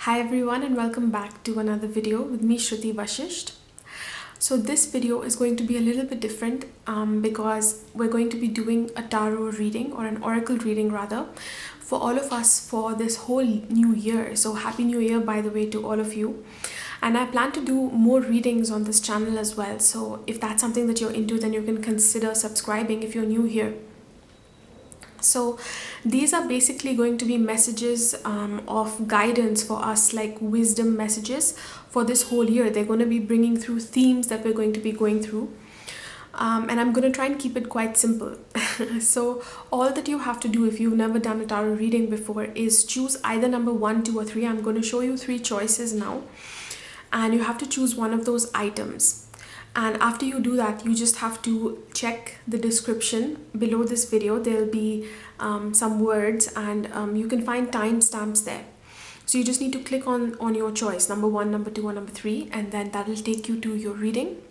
Hi everyone and welcome back to another video with me Shruti Vashisht. So this video is going to be a little bit different because we're going to be doing a tarot reading or an oracle reading rather for all of us for this whole new year. So happy new year by the way to all of you. And I plan to do more readings on this channel as well. So if that's something that you're into, then you can consider subscribing if you're new here. So these are basically going to be messages of guidance for us, like wisdom messages for this whole year. They're going to be bringing through themes that we're going to be going through. And I'm going to try and keep it quite simple. So all that you have to do if you've never done a tarot reading before is choose either number 1, 2 or 3. I'm going to show you 3 choices now. And you have to choose one of those items. And after you do that, you just have to check the description below this video. There'll be some words and you can find timestamps there. So you just need to click on your choice, number 1, number 2 or number 3, and then that will take you to your reading.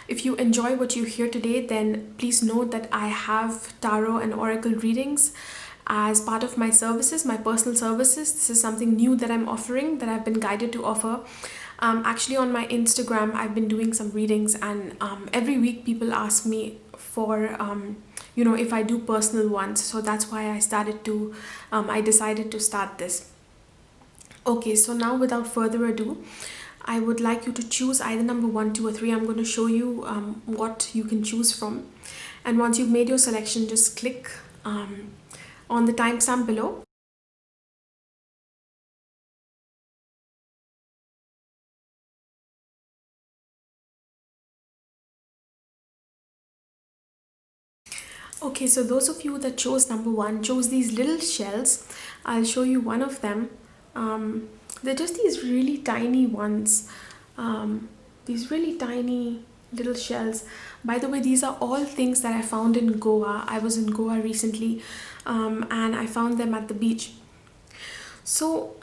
If you enjoy what you hear today, then please note that I have tarot and oracle readings as part of my services, my personal services. This is something new that I'm offering, that I've been guided to offer. Actually on my Instagram, I've been doing some readings and every week people ask me for, if I do personal ones. So that's why I decided to start this. Okay, so now without further ado, I would like you to choose either number 1, 2 or 3. I'm going to show you what you can choose from. And once you've made your selection, just click on the timestamp below. Okay, so those of you that chose number 1 chose these little shells. I'll show you one of them. They're just these really tiny ones. These really tiny little shells. By the way, these are all things that I found in Goa. I was in Goa recently and I found them at the beach. So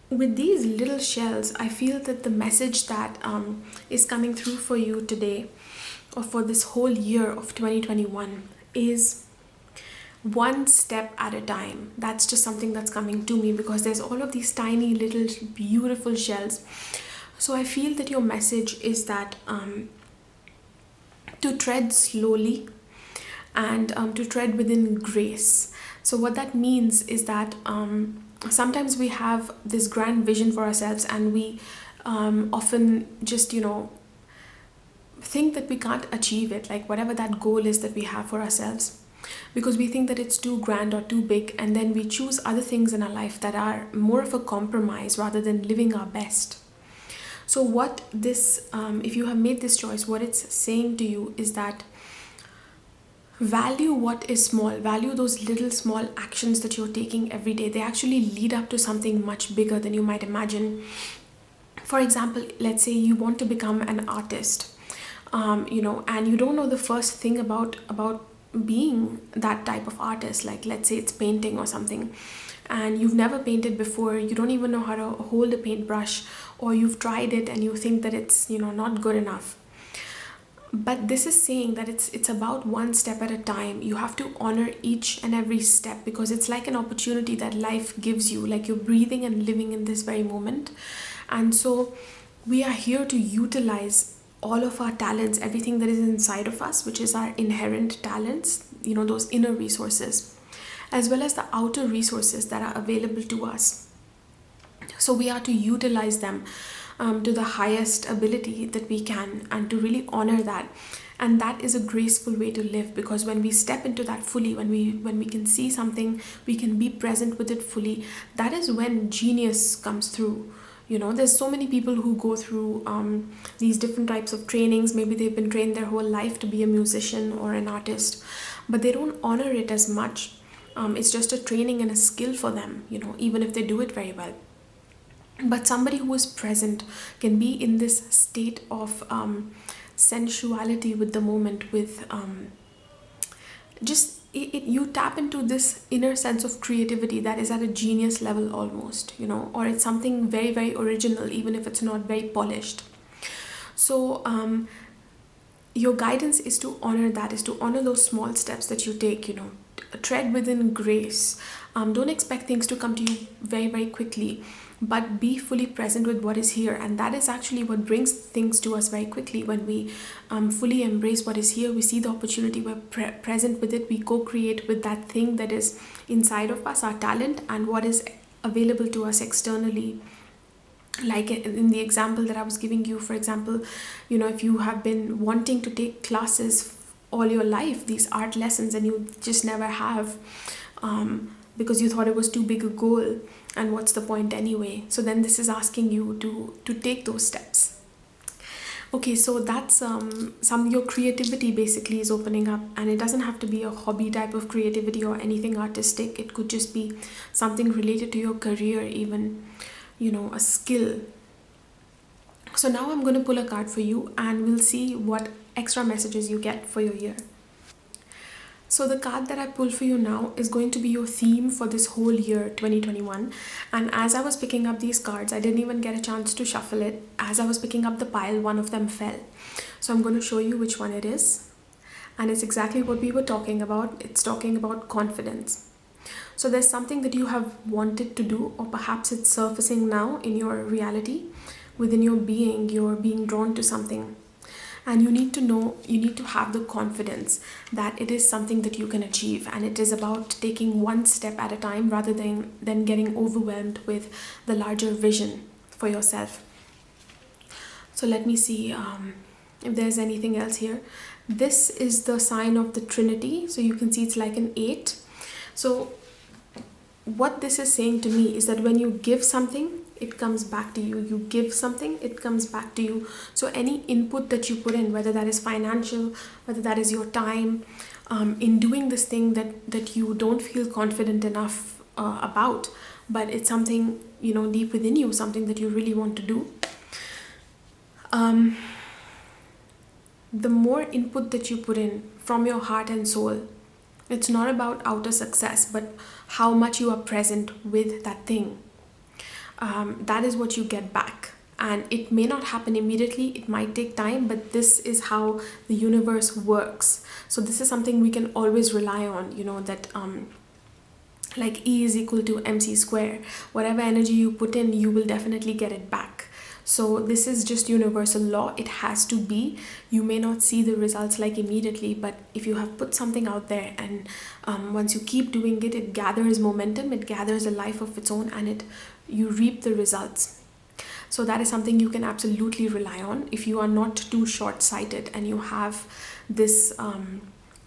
with these little shells, I feel that the message that is coming through for you today or for this whole year of 2021 is one step at a time. That's just something that's coming to me because there's all of these tiny little beautiful shells. So I feel that your message is that to tread slowly and to tread within grace. So what that means is that sometimes we have this grand vision for ourselves and we often just think that we can't achieve it, like whatever that goal is that we have for ourselves, because we think that it's too grand or too big, and then we choose other things in our life that are more of a compromise rather than living our best. So what this if you have made this choice, what it's saying to you is that value what is small, value those little small actions that you're taking every day. They actually lead up to something much bigger than you might imagine. For example, let's say you want to become an artist, and you don't know the first thing about being that type of artist. Like let's say it's painting or something, and you've never painted before, you don't even know how to hold a paintbrush, or you've tried it and you think that it's not good enough. But this is saying that it's about one step at a time. You have to honor each and every step because it's like an opportunity that life gives you, like you're breathing and living in this very moment. And so we are here to utilize all of our talents, everything that is inside of us, which is our inherent talents, those inner resources, as well as the outer resources that are available to us. So we are to utilize them to the highest ability that we can, and to really honor that. And that is a graceful way to live, because when we step into that fully, when we can see something, we can be present with it fully, that is when genius comes through. There's so many people who go through these different types of trainings. Maybe they've been trained their whole life to be a musician or an artist, but they don't honor it as much. It's just a training and a skill for them, even if they do it very well. But somebody who is present can be in this state of sensuality with the moment, with you tap into this inner sense of creativity that is at a genius level almost, or it's something very, very original, even if it's not very polished. So your guidance is to honor that, is to honor those small steps that you take, tread within grace. Don't expect things to come to you very, very quickly. but be fully present with what is here. And that is actually what brings things to us very quickly. When we fully embrace what is here, we see the opportunity, we're present with it, we co-create with that thing that is inside of us, our talent, and what is available to us externally. Like in the example that I was giving you, for example, if you have been wanting to take classes all your life, these art lessons, and you just never have, because you thought it was too big a goal, and what's the point anyway? So then this is asking you to take those steps. Okay, so that's your creativity basically is opening up, and it doesn't have to be a hobby type of creativity or anything artistic. It could just be something related to your career, even a skill. So now I'm going to pull a card for you, and we'll see what extra messages you get for your year. So the card that I pulled for you now is going to be your theme for this whole year 2021. And as I was picking up these cards, I didn't even get a chance to shuffle it. As I was picking up the pile, one of them fell. So I'm going to show you which one it is. And it's exactly what we were talking about. It's talking about confidence. So there's something that you have wanted to do, or perhaps it's surfacing now in your reality. Within your being, you're being drawn to something. And you need to have the confidence that it is something that you can achieve. And it is about taking one step at a time rather than getting overwhelmed with the larger vision for yourself. So let me see if there's anything else here. This is the sign of the Trinity. So you can see it's like an 8. So what this is saying to me is that when you give something, it comes back to you. You give something, it comes back to you. So any input that you put in, whether that is financial, whether that is your time, in doing this thing that you don't feel confident enough about, but it's something deep within you, something that you really want to do. The more input that you put in from your heart and soul, it's not about outer success, but how much you are present with that thing. That is what you get back. And it may not happen immediately, it might take time, but this is how the universe works. So this is something we can always rely on, that like E is equal to MC square. Whatever energy you put in, you will definitely get it back. So this is just universal law. It has to be. You may not see the results like immediately, but if you have put something out there, and once you keep doing it, it gathers momentum, it gathers a life of its own, and you reap the results. So that is something you can absolutely rely on if you are not too short-sighted and you have this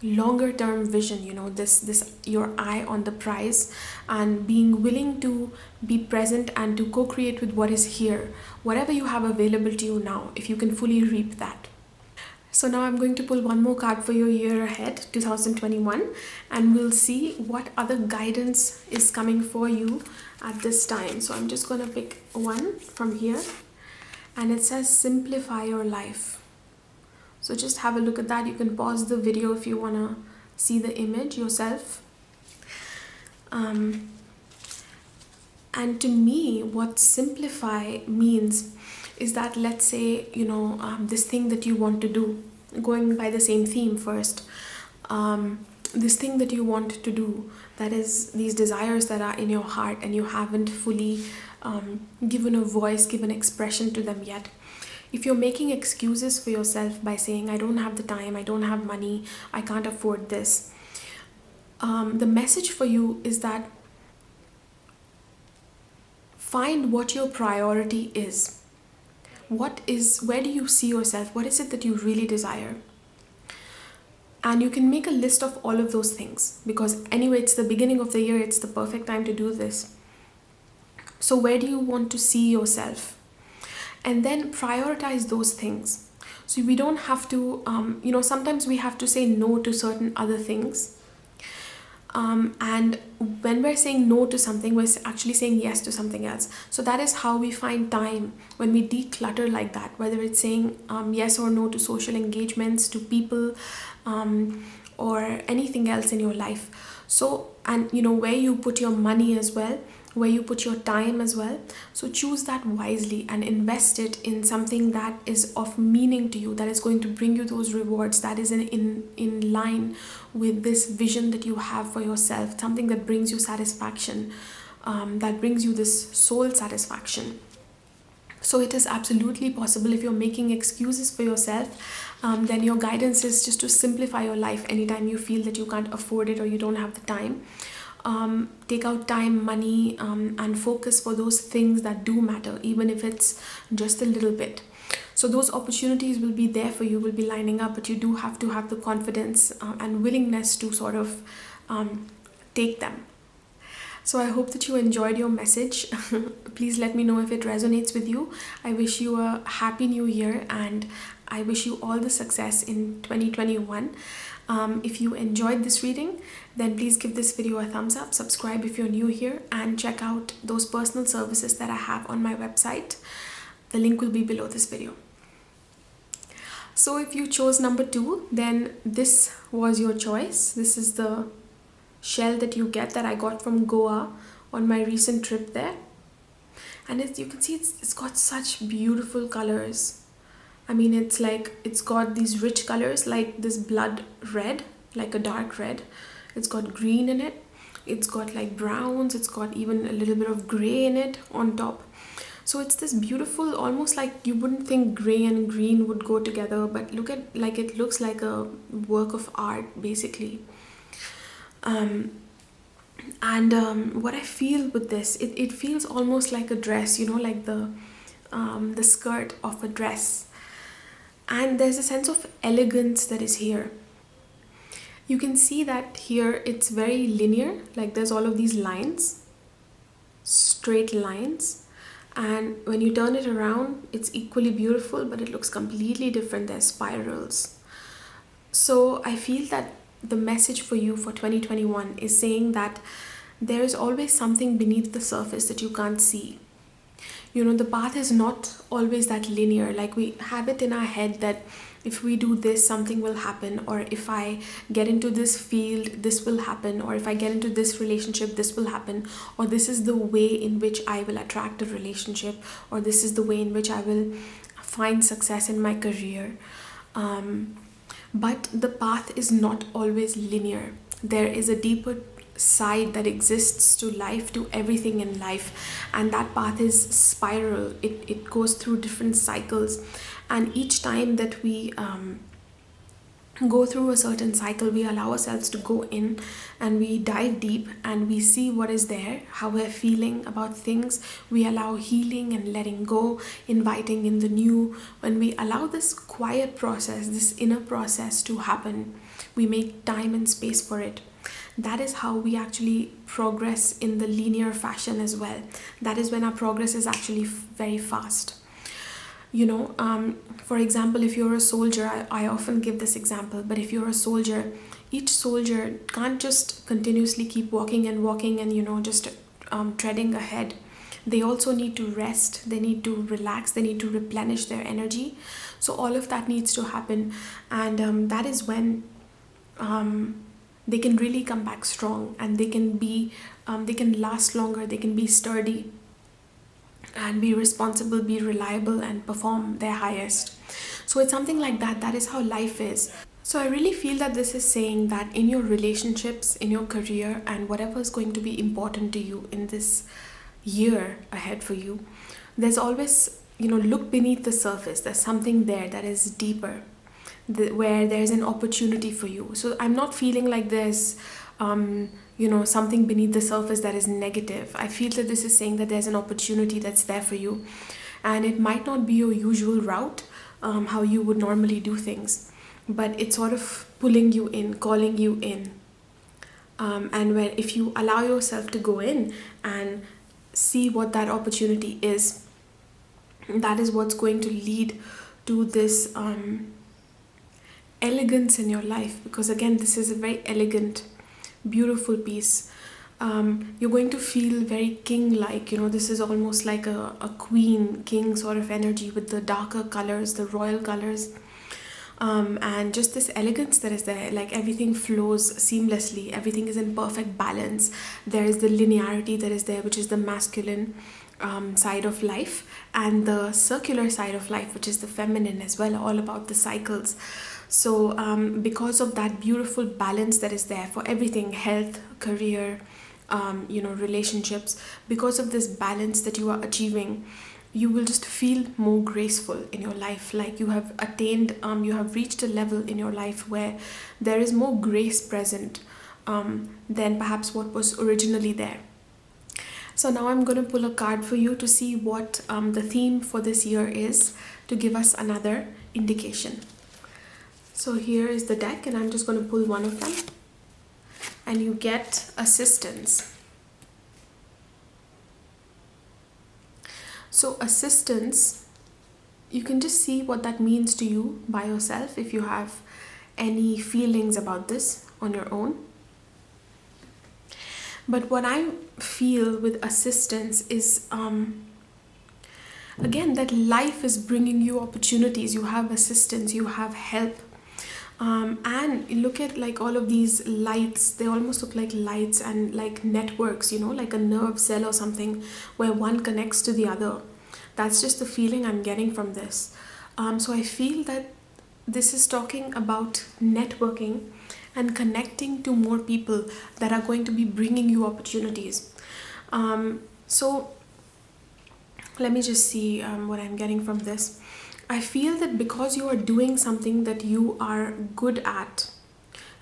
longer term vision, this your eye on the prize, and being willing to be present and to co-create with what is here, whatever you have available to you now, if you can fully reap that. So now I'm going to pull one more card for your year ahead, 2021, and we'll see what other guidance is coming for you at this time. So I'm just going to pick one from here, and it says simplify your life. So just have a look at that. You can pause the video if you want to see the image yourself. And to me, what simplify means is that, let's say, this thing that you want to do, going by the same theme first, this thing that you want to do, that is these desires that are in your heart and you haven't fully given a voice, given expression to them yet. If you're making excuses for yourself by saying, I don't have the time, I don't have money, I can't afford this, the message for you is that find what your priority is. Where do you see yourself? What is it that you really desire? And you can make a list of all of those things, because anyway, it's the beginning of the year, it's the perfect time to do this. So where do you want to see yourself? And then prioritize those things. So we don't have to, sometimes we have to say no to certain other things. And when we're saying no to something, we're actually saying yes to something else. So that is how we find time when we declutter like that, whether it's saying yes or no to social engagements, to people, or anything else in your life. So, and where you put your money as well, where you put your time as well. So choose that wisely and invest it in something that is of meaning to you, that is going to bring you those rewards, that is in line with this vision that you have for yourself, something that brings you satisfaction. that brings you this soul satisfaction. So it is absolutely possible. If you're making excuses for yourself, then your guidance is just to simplify your life. Anytime you feel that you can't afford it or you don't have the time, take out time, money, and focus for those things that do matter, even if it's just a little bit. So those opportunities will be there for you, will be lining up, but you do have to have the confidence and willingness to sort of take them. So I hope that you enjoyed your message. Please let me know if it resonates with you. I wish you a happy new year, and I wish you all the success in 2021. If you enjoyed this reading, then please give this video a thumbs up, subscribe if you're new here, and check out those personal services that I have on my website. The link will be below this video. So if you chose number 2, then this was your choice. This is the shell that you get, that I got from Goa on my recent trip there. And you can see it's got such beautiful colors. I mean, it's got these rich colors, like this blood red, like a dark red. It's got green in it. It's got like browns. It's got even a little bit of gray in it on top. So it's this beautiful, almost like you wouldn't think gray and green would go together, but look at, like, it looks like a work of art basically. What I feel with this, it feels almost like a dress, you know, like the skirt of a dress. And there's a sense of elegance that is here. You can see that here it's very linear, like there's all of these lines, straight lines. And when you turn it around, it's equally beautiful, but it looks completely different. There's spirals. So I feel that the message for you for 2021 is saying that there is always something beneath the surface that you can't see. You know, the path is not always that linear. Like, we have it in our head that if we do this, something will happen, or if I get into this field, this will happen, or if I get into this relationship, this will happen, or this is the way in which I will attract a relationship, or this is the way in which I will find success in my career. But the path is not always linear. There is a deeper side that exists to life, to everything in life, and that path is spiral. It goes through different cycles, and each time that we go through a certain cycle, we allow ourselves to go in and we dive deep and we see what is there, how we're feeling about things. We allow healing and letting go, inviting in the new. When we allow this quiet process, this inner process to happen, we make time and space for it. That is how we actually progress in the linear fashion as well. That is when our progress is actually very fast. You know, for example, if you're a soldier, I often give this example, but if you're a soldier, each soldier can't just continuously keep walking and, you know, just treading ahead. They also need to rest, they need to relax, they need to replenish their energy. So all of that needs to happen, and that is when they can really come back strong, and they can last longer, they can be sturdy and be responsible, be reliable, and perform their highest. So it's something like that. That is how life is. So I really feel that this is saying that in your relationships, in your career, and whatever is going to be important to you in this year ahead for you, there's always, you know, look beneath the surface. There's something there that is deeper, where there's an opportunity for you. So I'm not feeling like there's you know, something beneath the surface that is negative. I feel that this is saying that there's an opportunity that's there for you, and it might not be your usual route, how you would normally do things, but it's sort of pulling you in, calling you in, and where if you allow yourself to go in and see what that opportunity is, that is what's going to lead to this elegance in your life. Because again, this is a very elegant, beautiful piece. You're going to feel very king-like, you know, this is almost like a queen, king sort of energy with the darker colors, the royal colors, and just this elegance that is there. Like, everything flows seamlessly, everything is in perfect balance. There is the linearity that is there, which is the masculine side of life, and the circular side of life, which is the feminine as well, all about the cycles. So because of that beautiful balance that is there for everything, health, career, relationships, because of this balance that you are achieving, you will just feel more graceful in your life, like you have attained, you have reached a level in your life where there is more grace present than perhaps what was originally there. So now I'm going to pull a card for you to see what the theme for this year is, to give us another indication. So here is the deck, and I'm just going to pull one of them, and you get assistance. So assistance, you can just see what that means to you by yourself if you have any feelings about this on your own. But what I feel with assistance is, again, that life is bringing you opportunities. You have assistance, you have help. And look at like all of these lights, they almost look like lights and like networks, like a nerve cell or something where one connects to the other. That's just the feeling I'm getting from this. So I feel that this is talking about networking and connecting to more people that are going to be bringing you opportunities. So let me just see what I'm getting from this. I feel that because you are doing something that you are good at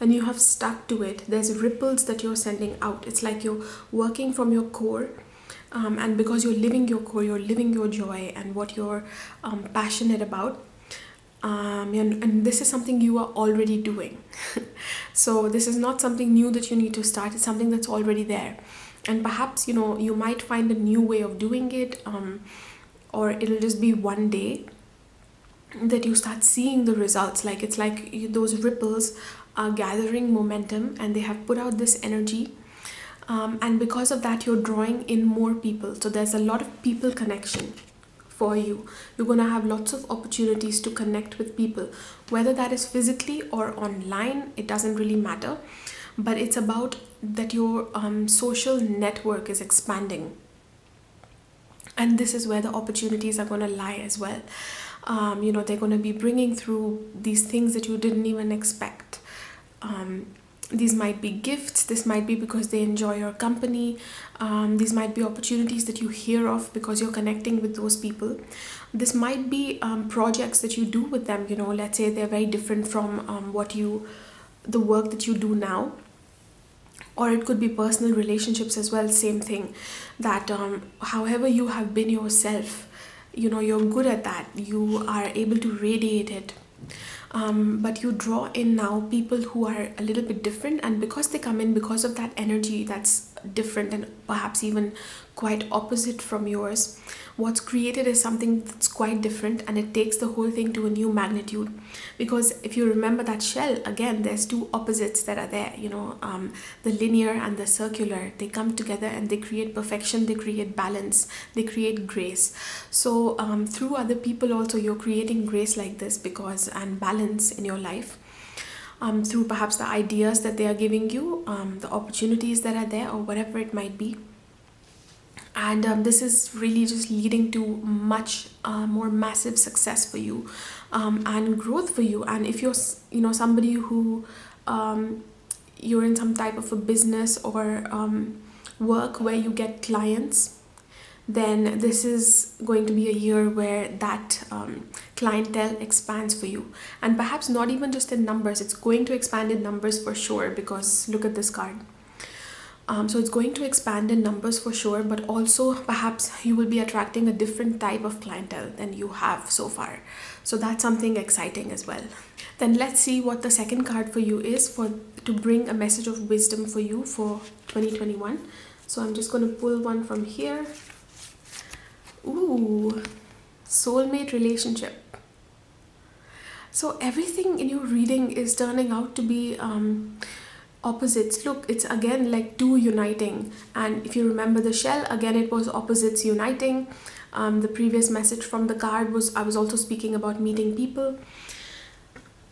and you have stuck to it, there's ripples that you're sending out. It's like you're working from your core, and because you're living your core, you're living your joy and what you're passionate about. And this is something you are already doing. So this is not something new that you need to start. It's something that's already there, and perhaps you might find a new way of doing it, or it'll just be one day that you start seeing the results. Like it's like those ripples are gathering momentum and they have put out this energy, and because of that you're drawing in more people. So there's a lot of people connection for you. You're going to have lots of opportunities to connect with people, whether that is physically or online, it doesn't really matter, but it's about that your social network is expanding, and this is where the opportunities are going to lie as well. They're going to be bringing through these things that you didn't even expect. These might be gifts, this might be because they enjoy your company, these might be opportunities that you hear of because you're connecting with those people. This might be projects that you do with them, let's say they're very different from the work that you do now. Or it could be personal relationships as well, same thing, that however you have been yourself, you're good at that, you are able to radiate it. But you draw in now people who are a little bit different, and because they come in because of that energy that's different and perhaps even quite opposite from yours, what's created is something that's quite different, and it takes the whole thing to a new magnitude. Because if you remember that shell, again, there's two opposites that are there, the linear and the circular. They come together and they create perfection, they create balance, they create grace. So through other people also you're creating grace like this, and balance in your life, through perhaps the ideas that they are giving you, the opportunities that are there, or whatever it might be. And this is really just leading to much more massive success for you, and growth for you. And if you're somebody who you're in some type of a business or work where you get clients, then this is going to be a year where that clientele expands for you. And perhaps not even just in numbers, it's going to expand in numbers for sure, because look at this card. So it's going to expand in numbers for sure, but also perhaps you will be attracting a different type of clientele than you have so far. So that's something exciting as well. Then let's see what the second card for you is, to bring a message of wisdom for you for 2021. So I'm just going to pull one from here. Ooh, soulmate relationship. So everything in your reading is turning out to be opposites. Look, it's again like two uniting, and if you remember the shell, again it was opposites uniting. The previous message from the card was, I was also speaking about meeting people,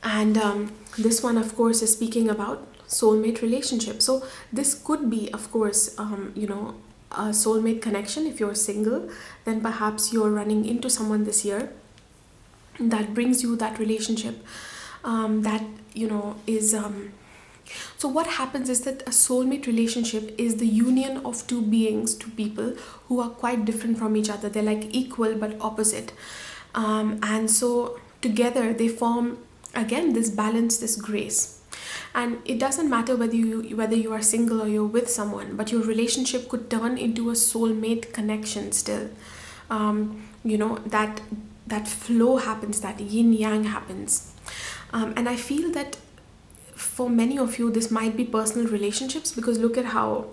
and this one of course is speaking about soulmate relationship. So this could be, of course, a soulmate connection. If you're single, then perhaps you're running into someone this year that brings you that relationship, that is So what happens is that a soulmate relationship is the union of two beings, two people who are quite different from each other. They're like equal but opposite. And so together they form, again, this balance, this grace. And it doesn't matter whether you are single or you're with someone, but your relationship could turn into a soulmate connection still. That flow happens, that yin yang happens. And I feel that for many of you this might be personal relationships, because look at how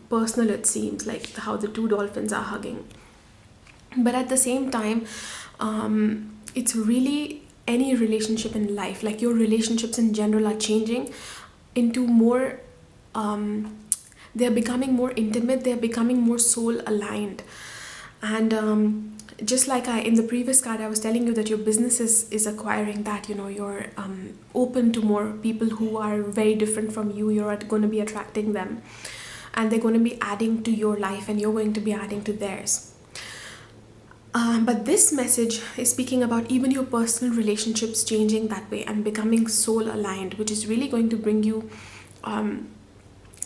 personal it seems, like how the two dolphins are hugging. But at the same time, it's really any relationship in life, like your relationships in general are changing into more, they're becoming more intimate, they're becoming more soul aligned. And just like in the previous card I was telling you that your business is acquiring that, you're open to more people who are very different from you. You're going to be attracting them, and they're going to be adding to your life, and you're going to be adding to theirs. But this message is speaking about even your personal relationships changing that way and becoming soul aligned, which is really going to bring you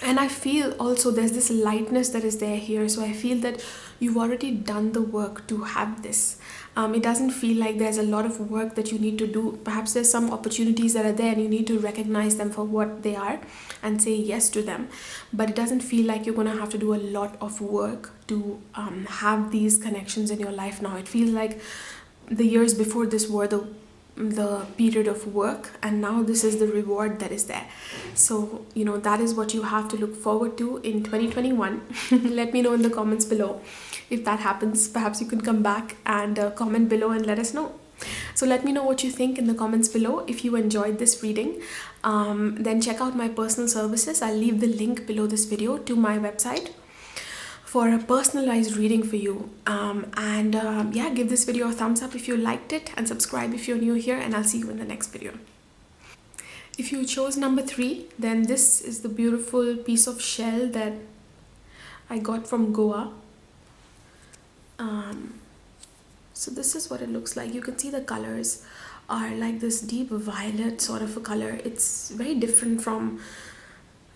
and I feel also there's this lightness that is there here. So I feel that you've already done the work to have this. It doesn't feel like there's a lot of work that you need to do. Perhaps there's some opportunities that are there and you need to recognize them for what they are and say yes to them. But it doesn't feel like you're going to have to do a lot of work to have these connections in your life now. It feels like the years before this were the period of work, and now this is the reward that is there. So that is what you have to look forward to in 2021. Let me know in the comments below if that happens. Perhaps you can come back and comment below and let us know. So let me know what you think in the comments below. If you enjoyed this reading, then check out my personal services. I'll leave the link below this video to my website for a personalized reading for you. Yeah, give this video a thumbs up if you liked it, and subscribe if you're new here, and I'll see you in the next video. If you chose number 3, then this is the beautiful piece of shell that I got from Goa. So this is what it looks like. You can see the colors are like this deep violet sort of a color. It's very different from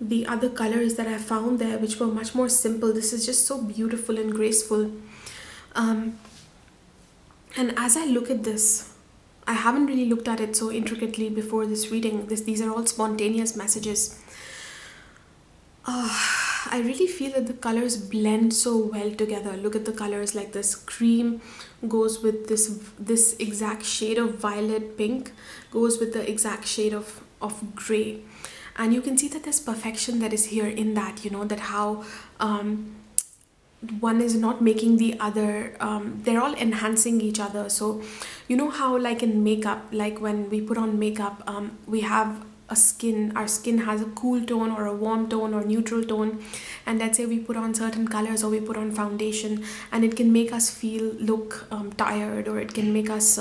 the other colors that I found there, which were much more simple. This is just so beautiful and graceful. And as I look at this, I haven't really looked at it so intricately before this reading. These are all spontaneous messages. I really feel that the colors blend so well together. Look at the colors, like this cream goes with this exact shade of violet pink, goes with the exact shade of gray. And you can see that there's perfection that is here in that, that how one is not making the other, they're all enhancing each other. So how like in makeup, like when we put on makeup, we have our skin has a cool tone or a warm tone or neutral tone, and let's say we put on certain colors or we put on foundation, and it can make us look tired, or it can make us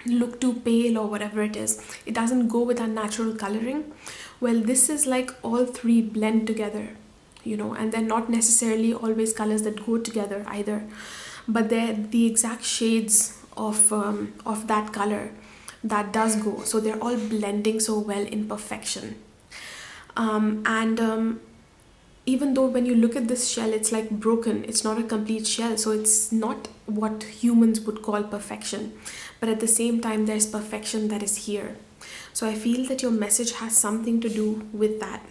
look too pale, or whatever it is. It doesn't go with our natural coloring. Well, this is like all three blend together, and they're not necessarily always colors that go together either, but they're the exact shades of that color that does go. So they're all blending so well in perfection. Even though when you look at this shell, it's like broken, it's not a complete shell, so it's not what humans would call perfection, but at the same time there's perfection that is here. So I feel that your message has something to do with that.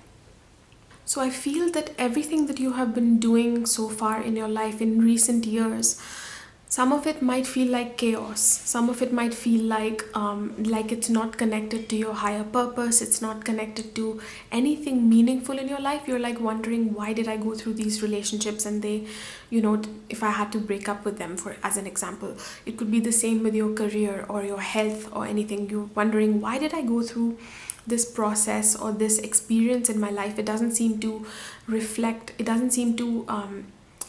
So I feel that everything that you have been doing so far in your life in recent years, some of it might feel like chaos. Some of it might feel like it's not connected to your higher purpose. It's not connected to anything meaningful in your life. You're like wondering, why did I go through these relationships? And they, if I had to break up with them, as an example, it could be the same with your career or your health or anything. You're wondering, why did I go through this process or this experience in my life? It doesn't seem to reflect. It doesn't seem to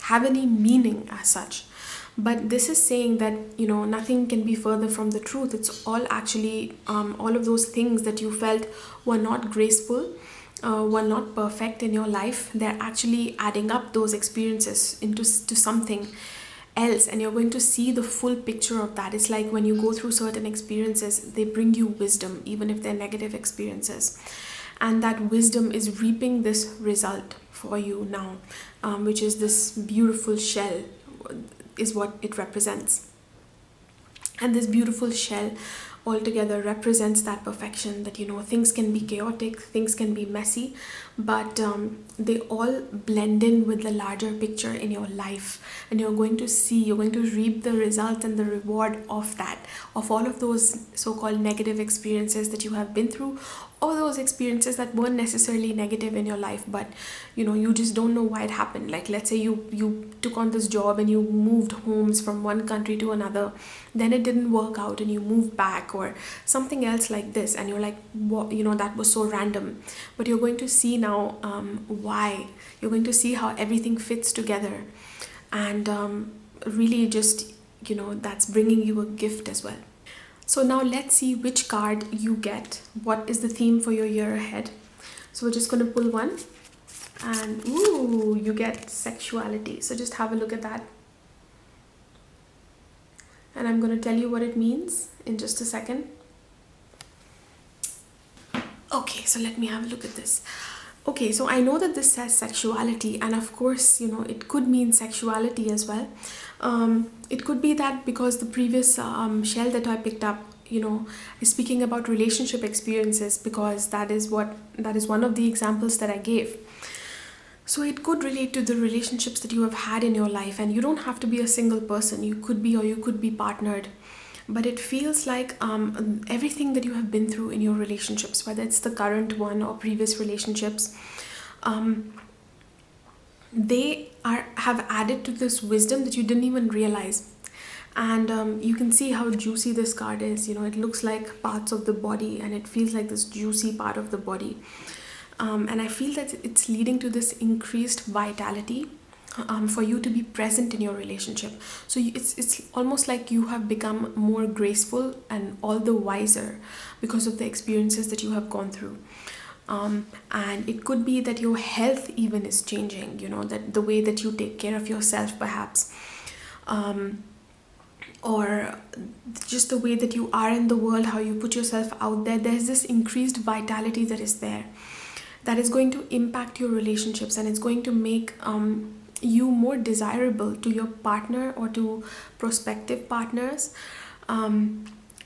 have any meaning as such. But this is saying that, nothing can be further from the truth. It's all actually, all of those things that you felt were not graceful, were not perfect in your life. They're actually adding up those experiences to something else. And you're going to see the full picture of that. It's like when you go through certain experiences, they bring you wisdom, even if they're negative experiences. and that wisdom is reaping this result for you now, which is this beautiful shell is what it represents. And this beautiful shell altogether represents that perfection, that things can be chaotic, things can be messy, but they all blend in with the larger picture in your life, and you're going to reap the result and the reward of that, of all of those so-called negative experiences that you have been through, or those experiences that weren't necessarily negative in your life, but you just don't know why it happened. Like, let's say you took on this job and you moved homes from one country to another, then it didn't work out and you moved back, or something else like this, and you're like, what, that was so random. But you're going to see now why. You're going to see how everything fits together, and really just that's bringing you a gift as well. So now let's see which card you get. What is the theme for your year ahead? So we're just going to pull one, and ooh, you get sexuality. So just have a look at that, and I'm going to tell you what it means in just a second. Okay, so let me have a look at this. Okay, so I know that this says sexuality, and of course, it could mean sexuality as well. It could be that because the previous shell that I picked up, is speaking about relationship experiences, because that is one of the examples that I gave. So it could relate to the relationships that you have had in your life, and you don't have to be a single person. You could be partnered. But it feels like everything that you have been through in your relationships, whether it's the current one or previous relationships, they have added to this wisdom that you didn't even realize. And you can see how juicy this card is. It looks like parts of the body, and it feels like this juicy part of the body. And I feel that it's leading to this increased vitality for you to be present in your relationship. So it's almost like you have become more graceful and all the wiser because of the experiences that you have gone through. And it could be that your health even is changing, that the way that you take care of yourself perhaps, or just the way that you are in the world, how you put yourself out there. There's this increased vitality that is there, that is going to impact your relationships, and it's going to make you more desirable to your partner or to prospective partners.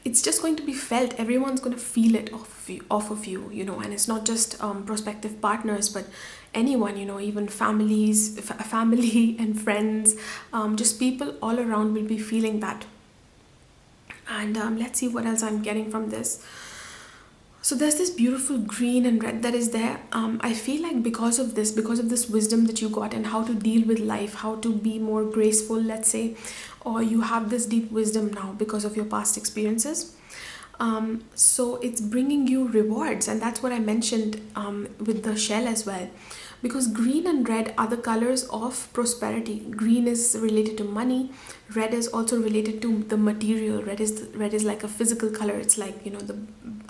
It's just going to be felt. Everyone's going to feel it off of you, and it's not just prospective partners, but anyone, even family and friends, just people all around will be feeling that. And let's see what else I'm getting from this. So there's this beautiful green and red that is there. I feel like because of this wisdom that you got and how to deal with life, how to be more graceful, let's say, or you have this deep wisdom now because of your past experiences. So it's bringing you rewards, and that's what I mentioned with the shell as well. Because green and red are the colors of prosperity. Green is related to money. Red is also related to the material. Red is like a physical color. It's like,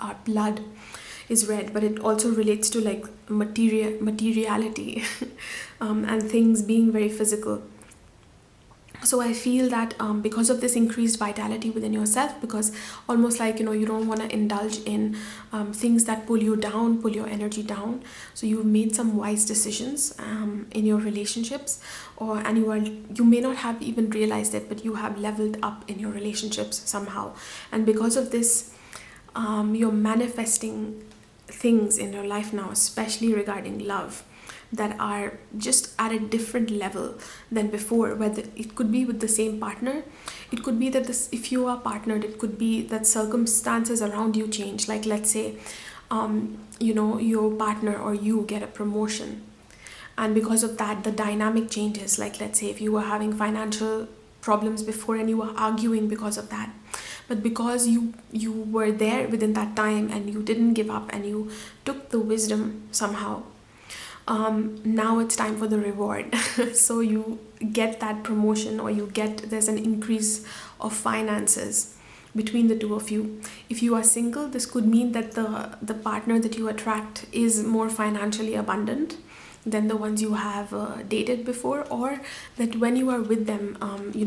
our blood is red, but it also relates to like materiality and things being very physical. So I feel that because of this increased vitality within yourself, because almost like, you don't want to indulge in things that pull you down, pull your energy down. So you've made some wise decisions in your relationships, and you may not have even realized it, but you have leveled up in your relationships somehow. And because of this, you're manifesting things in your life now, especially regarding love, that are just at a different level than before. Whether it could be with the same partner, it could be that if you are partnered, it could be that circumstances around you change. Like, let's say your partner or you get a promotion, and because of that the dynamic changes. Like, let's say if you were having financial problems before and you were arguing because of that, but because you were there within that time and you didn't give up and you took the wisdom somehow, now it's time for the reward. So you get that promotion, or there's an increase of finances between the two of you. If you are single, this could mean that the partner that you attract is more financially abundant than the ones you have dated before, or that when you are with them, you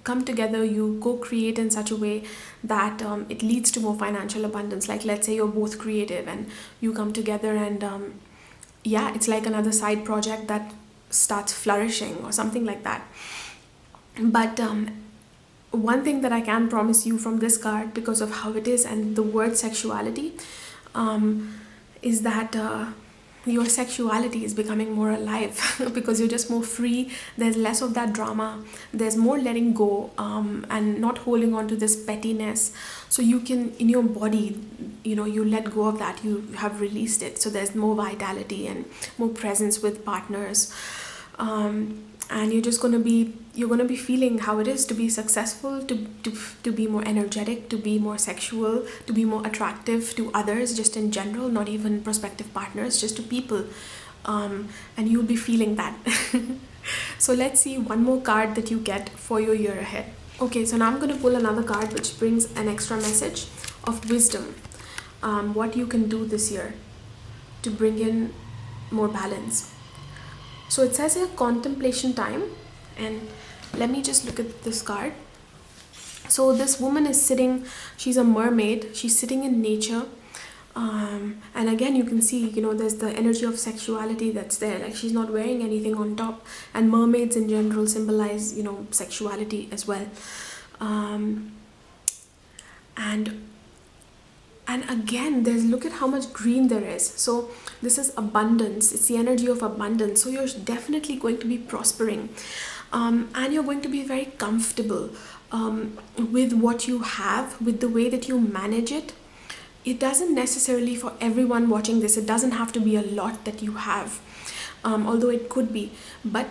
come together, you co-create in such a way that it leads to more financial abundance. Like let's say you're both creative and you come together and yeah, it's like another side project that starts flourishing or something like that. But one thing that I can promise you from this card, because of how it is and the word sexuality, is that your sexuality is becoming more alive because you're just more free. There's less of that drama, there's more letting go, and not holding on to this pettiness. So you can, in your body, you let go of that, you have released it. So there's more vitality and more presence with partners. And you're just going to be feeling how it is to be successful, to be more energetic, to be more sexual, to be more attractive to others, just in general, not even prospective partners, just to people. And you'll be feeling that. So let's see one more card that you get for your year ahead. Okay, so now I'm going to pull another card which brings an extra message of wisdom. What you can do this year to bring in more balance. So it says here contemplation time, and let me just look at this card. So this woman is sitting, she's a mermaid, she's sitting in nature, and again you can see, there's the energy of sexuality that's there. Like she's not wearing anything on top, and mermaids in general symbolize, sexuality as well. And again, look at how much green there is. So this is abundance. It's the energy of abundance. So you're definitely going to be prospering. And you're going to be very comfortable with what you have, with the way that you manage it. It doesn't necessarily, for everyone watching this, it doesn't have to be a lot that you have, although it could be. But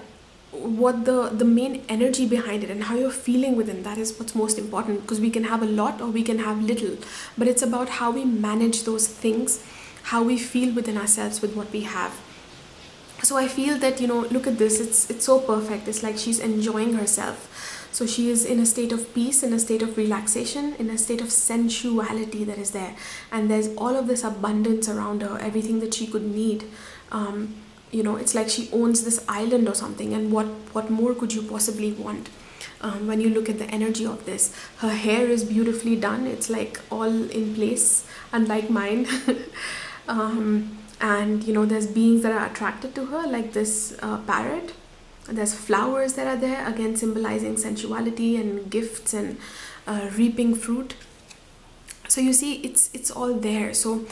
what the main energy behind it and how you're feeling within that is what's most important, because we can have a lot or we can have little, but it's about how we manage those things, how we feel within ourselves with what we have. So I feel that, look at this, it's so perfect. It's like she's enjoying herself. So she is in a state of peace, in a state of relaxation, in a state of sensuality that is there, and there's all of this abundance around her, everything that she could need. It's like she owns this island or something, and what more could you possibly want? When you look at the energy of this, her hair is beautifully done. It's like all in place, unlike mine. And there's beings that are attracted to her, like this parrot. There's flowers that are there, again symbolizing sensuality and gifts and reaping fruit. So you see, it's all there. So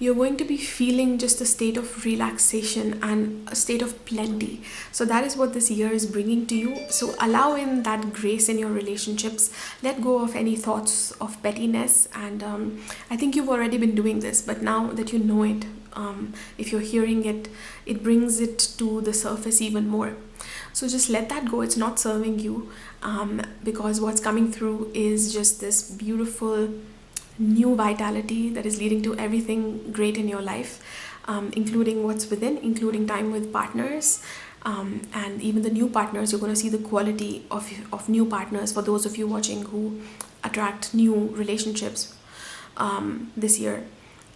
you're going to be feeling just a state of relaxation and a state of plenty. So that is what this year is bringing to you. So allow in that grace in your relationships. Let go of any thoughts of pettiness. And I think you've already been doing this, but now that you know it, if you're hearing it, it brings it to the surface even more. So just let that go. It's not serving you, because what's coming through is just this beautiful new vitality that is leading to everything great in your life, including what's within, including time with partners, and even the new partners. You're going to see the quality of new partners for those of you watching who attract new relationships this year.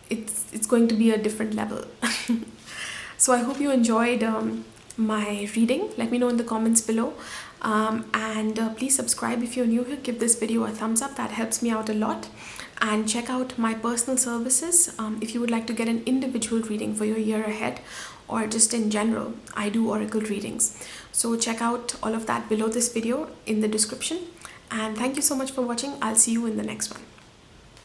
It's going to be a different level. So I hope you enjoyed my reading. Let me know in the comments below, and please subscribe if you're new here. Give this video a thumbs up, that helps me out a lot. And check out my personal services if you would like to get an individual reading for your year ahead, or just in general. I do oracle readings. So check out all of that below this video in the description. And thank you so much for watching. I'll see you in the next one.